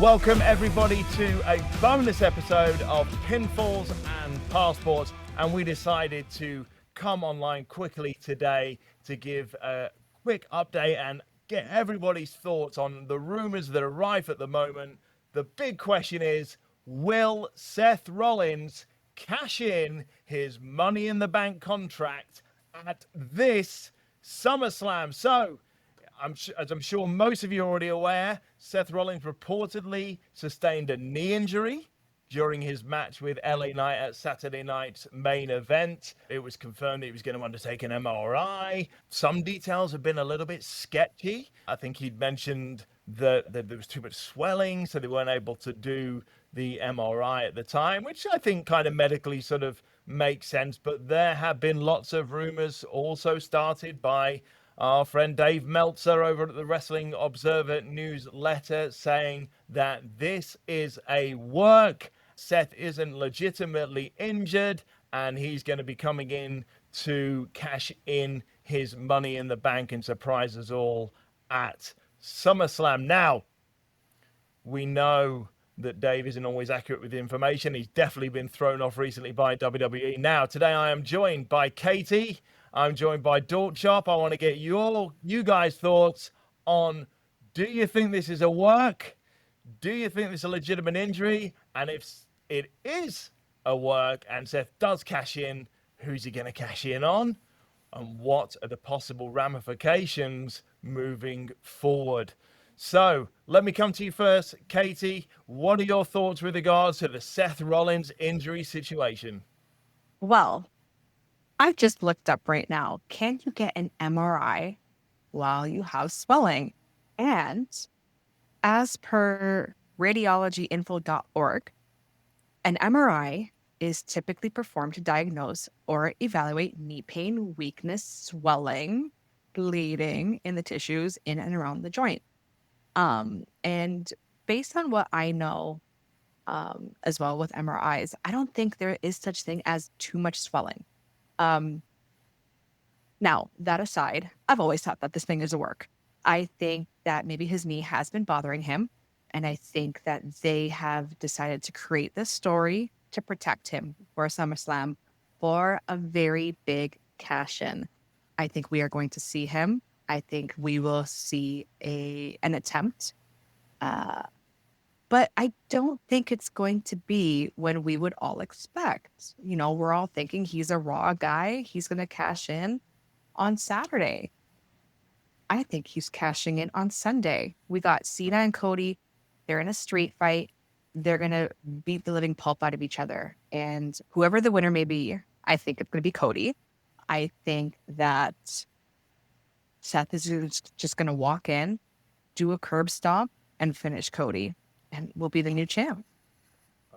Welcome everybody to a bonus episode of Pinfalls and Passports, and we decided to come online quickly today to give a quick update and get everybody's thoughts on the rumors that are rife at the moment. The big question is, will Seth Rollins cash in his Money in the Bank contract at this SummerSlam? So, as I'm sure most of you are already aware, Seth Rollins reportedly sustained a knee injury during his match with LA Knight at Saturday night's main event. It was confirmed that he was going to undertake an MRI. Some details have been a little bit sketchy. I think he'd mentioned that there was too much swelling, so they weren't able to do the MRI at the time, which I think kind of medically sort of makes sense. But there have been lots of rumors also started by our friend Dave Meltzer over at the Wrestling Observer newsletter saying that this is a work. Seth isn't legitimately injured, and he's going to be coming in to cash in his Money in the Bank and surprise us all at SummerSlam. Now, we know that Dave isn't always accurate with the information. He's definitely been thrown off recently by WWE. Now, today I am joined by Katie. I'm joined by Dorkchop. I want to get you guys' thoughts on, do you think this is a work? Do you think this is a legitimate injury? And if it is a work and Seth does cash in, who's he going to cash in on? And what are the possible ramifications moving forward? So let me come to you first, Katie. What are your thoughts with regards to the Seth Rollins injury situation? Well, I've just looked up right now. Can you get an MRI while you have swelling? And as per radiologyinfo.org, an MRI is typically performed to diagnose or evaluate knee pain, weakness, swelling, bleeding in the tissues in and around the joint. And based on what I know, as well with MRIs, I don't think there is such thing as too much swelling. Now, that aside, I've always thought that this thing is a work. I think that maybe his knee has been bothering him, and I think that they have decided to create this story to protect him for SummerSlam for a very big cash-in. I think we are going to see him. I think we will see an attempt. But I don't think it's going to be when we would all expect. You know, we're all thinking he's a Raw guy. He's going to cash in on Saturday. I think he's cashing in on Sunday. We got Cena and Cody. They're in a street fight. They're going to beat the living pulp out of each other. And whoever the winner may be, I think it's going to be Cody. I think that Seth is just going to walk in, do a curb stomp, and finish Cody, and will be the new champ.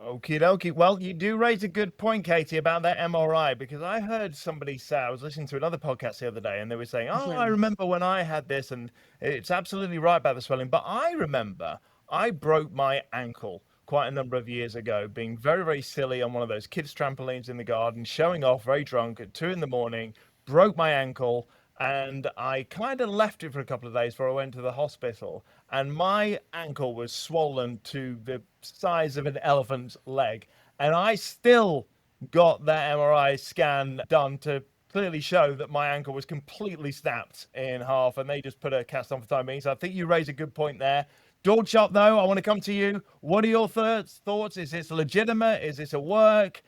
Okie dokie. Well, you do raise a good point, Katie, about that MRI, because I heard somebody say, I was listening to another podcast the other day, and they were saying, I remember when I had this, and it's absolutely right about the swelling. But I remember I broke my ankle quite a number of years ago, being very, very silly on one of those kids' trampolines in the garden, showing off very drunk at 2 a.m, broke my ankle. And I kind of left it for a couple of days before I went to the hospital. And my ankle was swollen to the size of an elephant's leg. And I still got that MRI scan done to clearly show that my ankle was completely snapped in half. And they just put a cast on for time being. So I think you raise a good point there. Dorkchop, though, I want to come to you. What are your thoughts? Is this legitimate? Is this a work?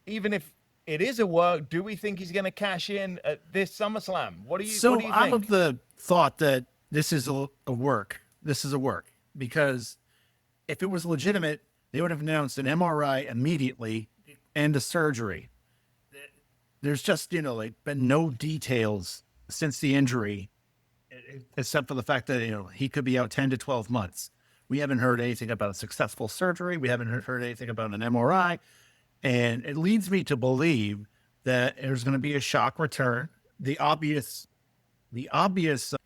Even if it is a work, do we think he's going to cash in at this SummerSlam? What do you think? I'm of the thought that this is a work. This is a work, because if it was legitimate, they would have announced an MRI immediately and a surgery. There's just, been no details since the injury, except for the fact that, he could be out 10 to 12 months. We haven't heard anything about a successful surgery. We haven't heard anything about an MRI. And it leads me to believe that there's going to be a shock return. The obvious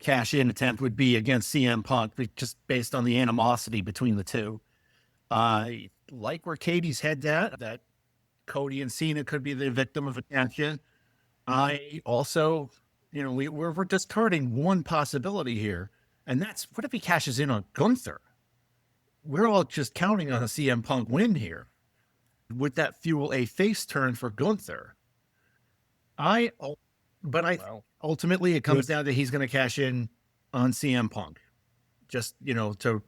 cash-in attempt would be against CM Punk, just based on the animosity between the two. I like where Katie's head's at, that Cody and Cena could be the victim of a cash-in. I also, we're discarding one possibility here, and that's, what if he cashes in on Gunther? we're all just counting on a CM Punk win here. Would that fuel a face turn for Gunther? Ultimately it comes down to he's going to cash in on CM Punk, just to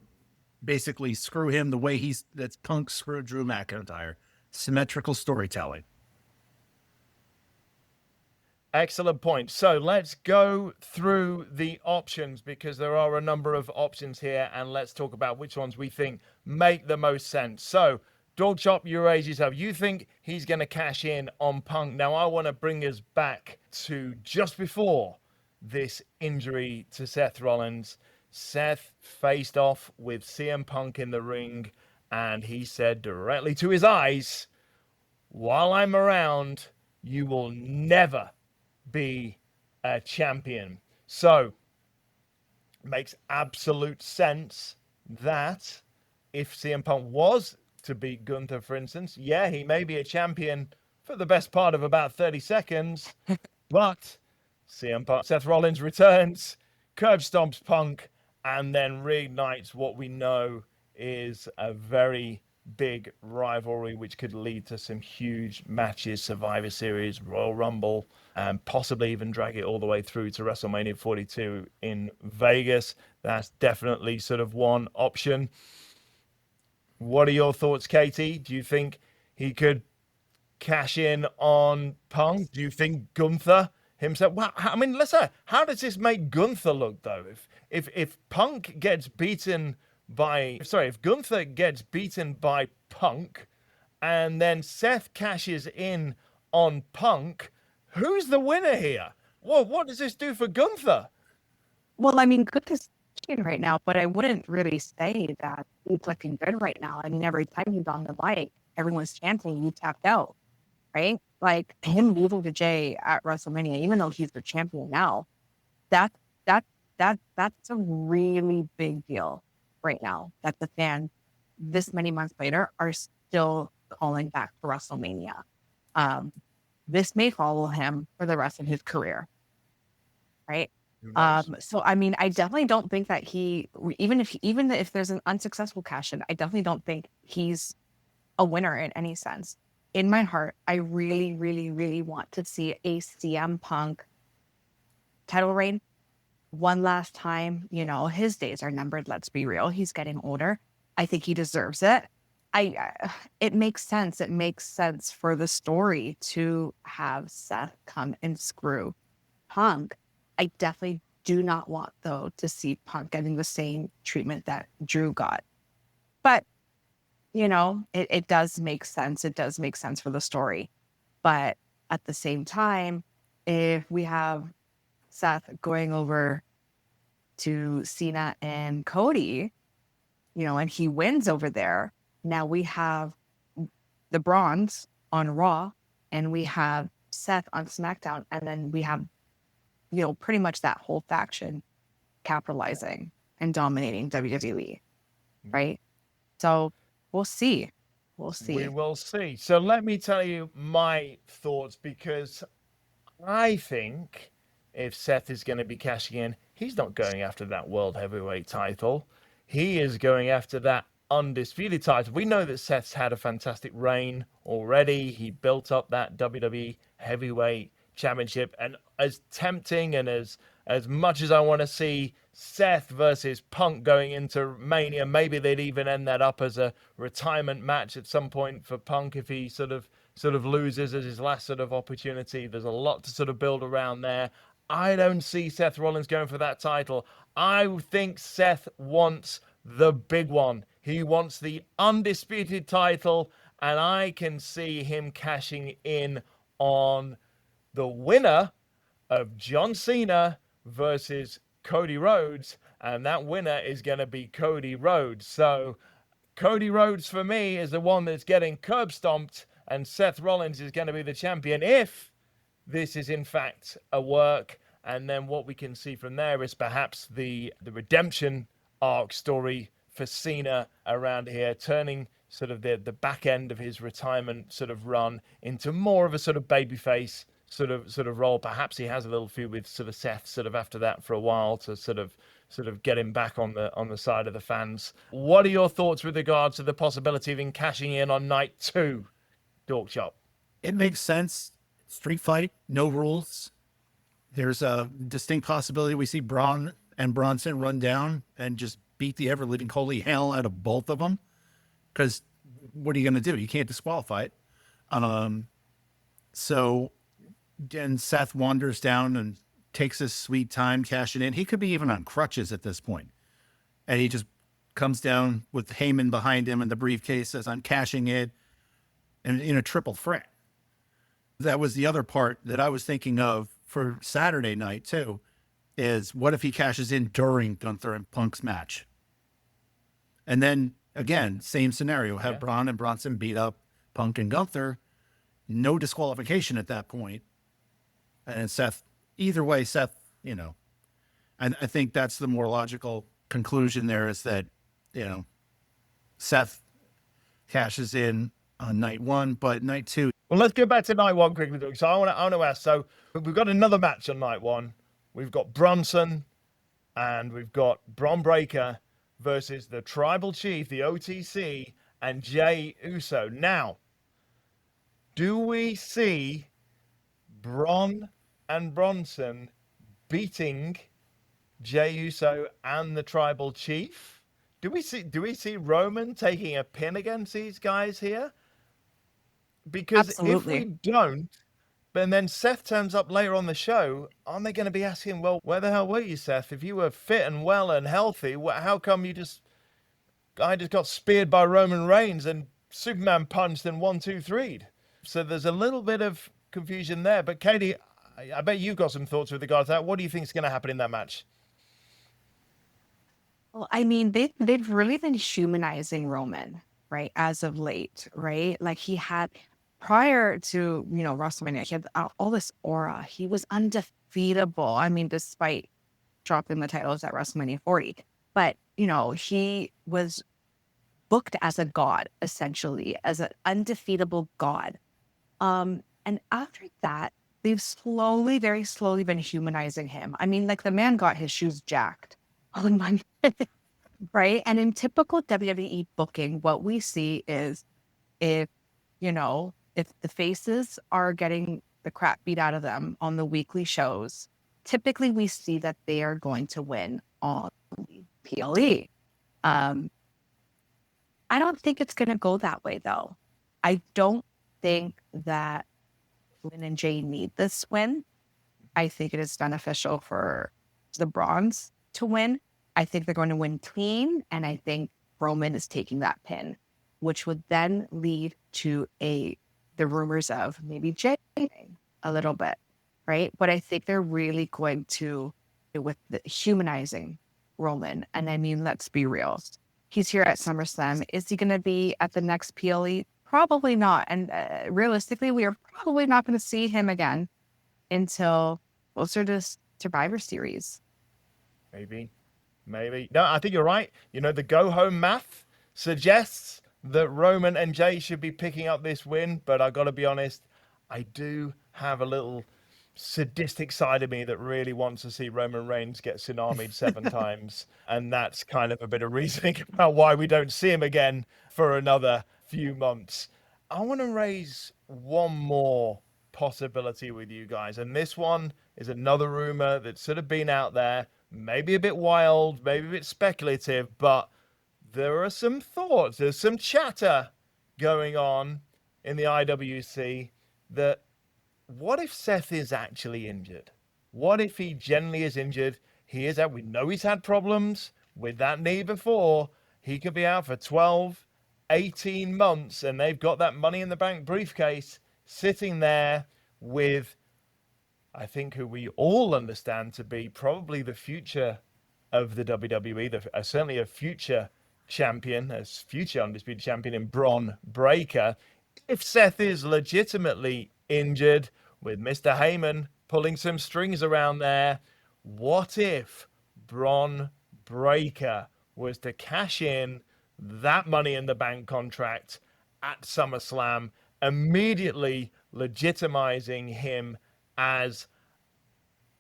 basically screw him the way that's Punk screwed Drew McIntyre. Symmetrical storytelling. Excellent point. So let's go through the options, because there are a number of options here, and let's talk about which ones we think make the most sense. So, Dorkchop, you raise yourself. You think he's going to cash in on Punk. Now, I want to bring us back to just before this injury to Seth Rollins. Seth faced off with CM Punk in the ring, and he said directly to his eyes, "While I'm around, you will never be a champion." So makes absolute sense that if CM Punk was to beat Gunther, for instance, yeah, he may be a champion for the best part of about 30 seconds, but Seth Rollins returns, curb stomps Punk, and then reignites what we know is a very big rivalry, which could lead to some huge matches, Survivor Series, Royal Rumble, and possibly even drag it all the way through to WrestleMania 42 in Vegas. That's definitely sort of one option. What are your thoughts, Katie? Do you think he could cash in on Punk? Do you think Gunther himself? Well, I mean, let's say, how does this make Gunther look, though? If Punk gets beaten if Gunther gets beaten by Punk, and then Seth cashes in on Punk, who's the winner here? What does this do for Gunther? Well, I mean, Gunther's cheating right now, but I wouldn't really say that he's looking good right now. I mean, every time he's on the mic, everyone's chanting, "You tapped out," right? Like him losing to Jay at WrestleMania, even though he's the champion now, that's a really big deal right now, that the fans this many months later are still calling back for WrestleMania. This may follow him for the rest of his career, right? So I mean, I definitely don't think that even if there's an unsuccessful cash in, I definitely don't think he's a winner in any sense. In my heart, I really, really, really want to see a CM Punk title reign one last time. His days are numbered. Let's be real. He's getting older. I think he deserves it. It makes sense. It makes sense for the story to have Seth come and screw Punk. I definitely do not want, though, to see Punk getting the same treatment that Drew got. But, it does make sense. It does make sense for the story. But at the same time, if we have Seth going over to Cena and Cody, and he wins over there, now we have the Bronze on Raw, and we have Seth on SmackDown, and then we have pretty much that whole faction capitalizing and dominating WWE, right? So we'll see. We will see. So let me tell you my thoughts, because I think if Seth is going to be cashing in, he's not going after that World Heavyweight title. He is going after that undisputed title. We know that Seth's had a fantastic reign already. He built up that WWE Heavyweight Championship, and as tempting and as much as I want to see Seth versus Punk going into Mania, maybe they'd even end that up as a retirement match at some point for Punk if he sort of loses as his last sort of opportunity. There's a lot to sort of build around there. I don't see Seth Rollins going for that title. I think Seth wants the big one. He wants the undisputed title, and I can see him cashing in on the winner of John Cena versus Cody Rhodes, and that winner is going to be Cody Rhodes. So Cody Rhodes for me is the one that's getting curb stomped, and Seth Rollins is going to be the champion if this is in fact a work. And then what we can see from there is perhaps the redemption arc story for Cena around here, turning sort of the back end of his retirement sort of run into more of a sort of babyface sort of role. Perhaps he has a little feud with sort of Seth sort of after that for a while to sort of get him back on the side of the fans. What are your thoughts with regards to the possibility of him cashing in on night 2, Dorkchop? It makes sense. Street fight, no rules. There's a distinct possibility we see Braun and Bronson run down and just beat the ever living holy hell out of both of them. Because what are you going to do? You can't disqualify it. So then Seth wanders down and takes his sweet time cashing in. He could be even on crutches at this point. And he just comes down with Heyman behind him and the briefcase, says, I'm cashing it, and in a triple threat. That was the other part that I was thinking of for Saturday night too, is what if he cashes in during Gunther and Punk's match? And then again, same scenario, have Braun and Bronson beat up Punk and Gunther, no disqualification at that point. And Seth, either way, Seth, and I think that's the more logical conclusion there, is that, Seth cashes in on night 1, but night 2. Well, let's go back to night 1 quickly, Doug. So I want to ask, so we've got another match on night 1. We've got Bronson and we've got Bron Breaker versus the Tribal Chief, the OTC, and Jey Uso. Now, do we see Bron and Bronson beating Jey Uso and the Tribal Chief? Do we see Roman taking a pin against these guys here? Because Absolutely. if we don't, and then Seth turns up later on the show, aren't they going to be asking, well, where the hell were you, Seth? If you were fit and well and healthy, how come I just got speared by Roman Reigns and Superman punched and 1, 2, 3'd? So there's a little bit of confusion there. But Katie, I bet you've got some thoughts with regards to that. What do you think is going to happen in that match? Well, I mean, they've really been humanizing Roman, right, as of late, right? Like he had, prior to, WrestleMania, he had all this aura. He was undefeatable. I mean, despite dropping the titles at WrestleMania 40. But, he was booked as a god, essentially, as an undefeatable god. And after that, they've very slowly been humanizing him. I mean, like the man got his shoes jacked on Monday, right? And in typical WWE booking, what we see is if the faces are getting the crap beat out of them on the weekly shows, typically we see that they are going to win on PLE. I don't think it's going to go that way, though. I don't think that Lynn and Jay need this win. I think it is beneficial for the Bronze to win. I think they're going to win clean, and I think Roman is taking that pin, which would then lead to the rumors of maybe Jay a little bit, right? But I think they're really going to with the humanizing Roman. And I mean, let's be real. He's here at SummerSlam. Is he going to be at the next PLE? Probably not. And realistically, we are probably not going to see him again until closer to Survivor Series. Maybe. No, I think you're right. The go-home math suggests that Roman and Jay should be picking up this win. But I got to be honest, I do have a little sadistic side of me that really wants to see Roman Reigns get tsunami'd 7 times. And that's kind of a bit of reasoning about why we don't see him again for another few months. I want to raise one more possibility with you guys. And this one is another rumor that's sort of been out there, maybe a bit wild, maybe a bit speculative, but there are some thoughts, there's some chatter going on in the IWC that what if Seth is actually injured? What if he generally is injured? We know he's had problems with that knee before. He could be out for 12, 18 months, and they've got that Money in the Bank briefcase sitting there with, I think, who we all understand to be probably the future of the WWE, certainly a future champion, a future undisputed champion in Bron Breaker. If Seth is legitimately injured, with Mr. Heyman pulling some strings around there, what if Bron Breaker was to cash in that Money in the Bank contract at SummerSlam, immediately legitimizing him as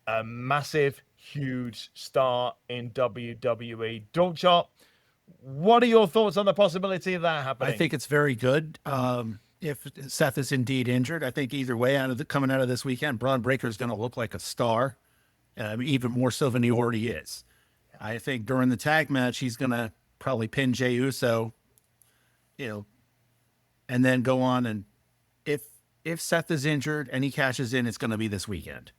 a massive, huge star in WWE. Dorkchop, what are your thoughts on the possibility of that happening? I think it's very good. If Seth is indeed injured, I think either way, coming out of this weekend, Bron Breaker is going to look like a star, even more so than he already is. I think during the tag match, he's going to probably pin Jey Uso, and then go on. And if Seth is injured and he cashes in, it's going to be this weekend.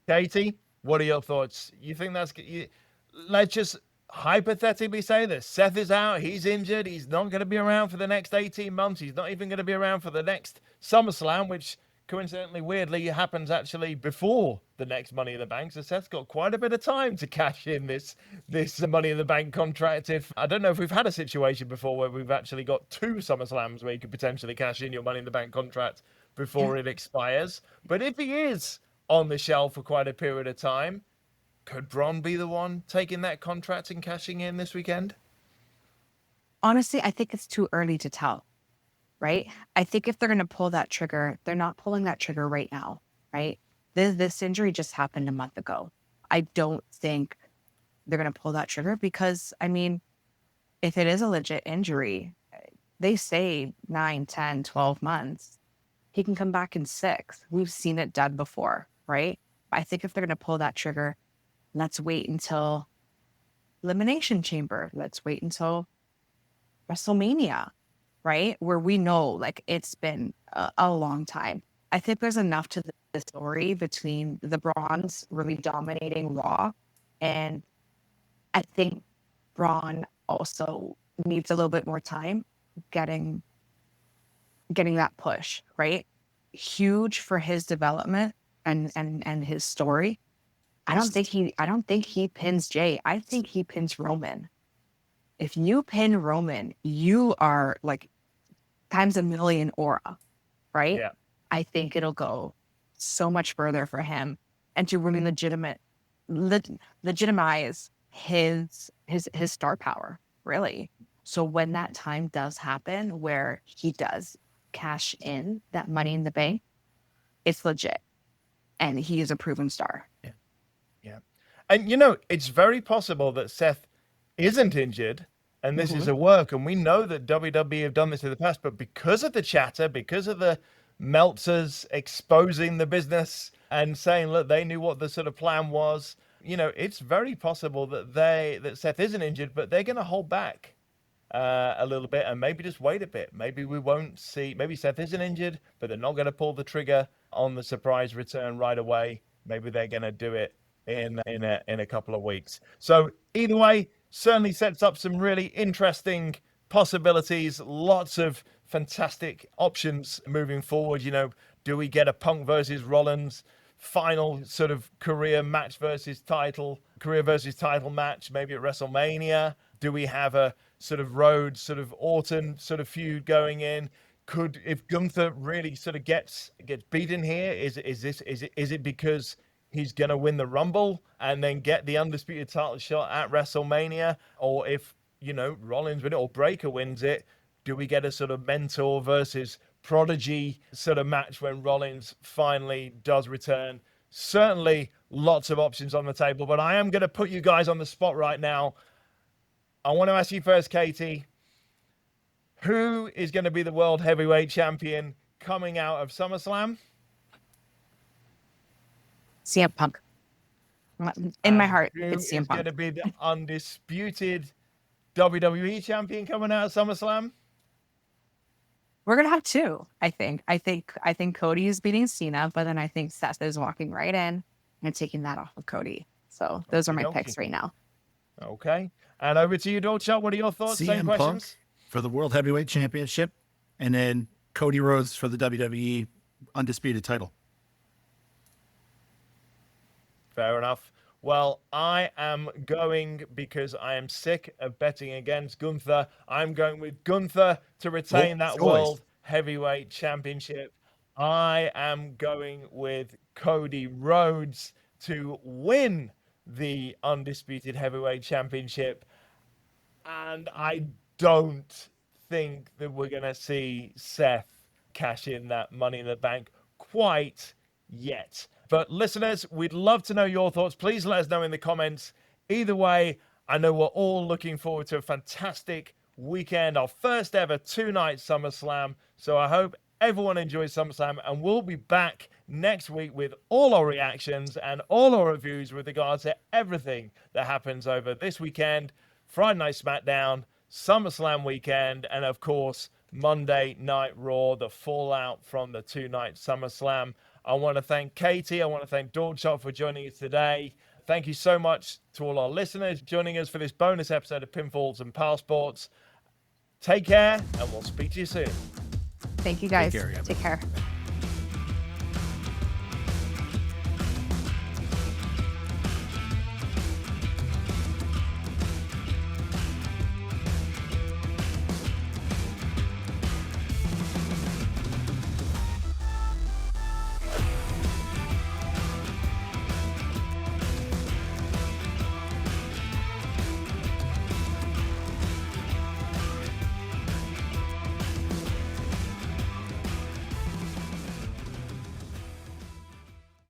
Katie, what are your thoughts? You think let's just hypothetically say this. Seth is out. He's injured. He's not going to be around for the next 18 months. He's not even going to be around for the next SummerSlam, which coincidentally, weirdly, happens actually before the next Money in the Bank. So Seth's got quite a bit of time to cash in this Money in the Bank contract. I don't know if we've had a situation before where we've actually got 2 SummerSlams where you could potentially cash in your Money in the Bank contract before it expires. But if he is on the shelf for quite a period of time, could Bron be the one taking that contract and cashing in this weekend? Honestly, I think it's too early to tell, right? I think if they're going to pull that trigger, they're not pulling that trigger right now, right? This injury just happened a month ago. I don't think they're going to pull that trigger because, I mean, if it is a legit injury, they say 9, 10, 12 months. He can come back in 6. We've seen it done before, right? I think if they're going to pull that trigger, let's wait until Elimination Chamber. Let's wait until WrestleMania, right? Where we know like it's been a long time. I think there's enough to the story between the Brons really dominating Raw. And I think Braun also needs a little bit more time getting that push, right? Huge for his development and his story. I don't think he pins Jey. I think he pins Roman. If you pin Roman, you are like times a million aura, right? Yeah. I think it'll go so much further for him and to really legitimize his star power, really. So when that time does happen where he does cash in that Money in the Bank, it's legit. And he is a proven star. Yeah. And, it's very possible that Seth isn't injured and this is a work. And we know that WWE have done this in the past, but because of the chatter, because of the Meltzers exposing the business and saying, look, they knew what the sort of plan was, it's very possible that Seth isn't injured, but they're going to hold back a little bit and maybe just wait a bit. Maybe we won't see, maybe Seth isn't injured, but they're not going to pull the trigger on the surprise return right away. Maybe they're going to do it in a couple of weeks. So either way, certainly sets up some really interesting possibilities, lots of fantastic options moving forward. Do we get a Punk versus Rollins final sort of career versus title match, maybe at WrestleMania? Do we have a sort of Rhodes, sort of Orton sort of feud going in? If Gunther really sort of gets beaten here, is it because he's going to win the Rumble and then get the undisputed title shot at WrestleMania? Or if, Rollins wins it or Breaker wins it, do we get a sort of mentor versus prodigy sort of match when Rollins finally does return? Certainly lots of options on the table, but I am going to put you guys on the spot right now. I want to ask you first, Katie, who is going to be the World Heavyweight Champion coming out of SummerSlam? CM Punk. In my heart, it's CM Punk. Who is going to be the undisputed WWE Champion coming out of SummerSlam? We're gonna have 2, I think. I think Cody is beating Cena, but then I think Seth is walking right in and taking that off of Cody. So those are my picks right now. Okay. And over to you, Dorkchop. What are your thoughts? CM Same Punk questions? For the World Heavyweight Championship, and then Cody Rhodes for the WWE Undisputed title. Fair enough. Well, I am going, because I am sick of betting against Gunther, I'm going with Gunther to retain that World Heavyweight Championship. I am going with Cody Rhodes to win the Undisputed Heavyweight Championship. And I don't think that we're going to see Seth cash in that Money in the Bank quite yet. But listeners, we'd love to know your thoughts. Please let us know in the comments. Either way, I know we're all looking forward to a fantastic weekend, our first ever 2-night SummerSlam. So I hope everyone enjoys SummerSlam, and we'll be back next week with all our reactions and all our reviews with regards to everything that happens over this weekend, Friday Night SmackDown, SummerSlam weekend, and of course, Monday Night Raw, the fallout from the 2-night SummerSlam. I want to thank Katie. I want to thank Dorkchop for joining us today. Thank you so much to all our listeners joining us for this bonus episode of Pinfalls and Passports. Take care, and we'll speak to you soon. Thank you, guys. Take care. Take care.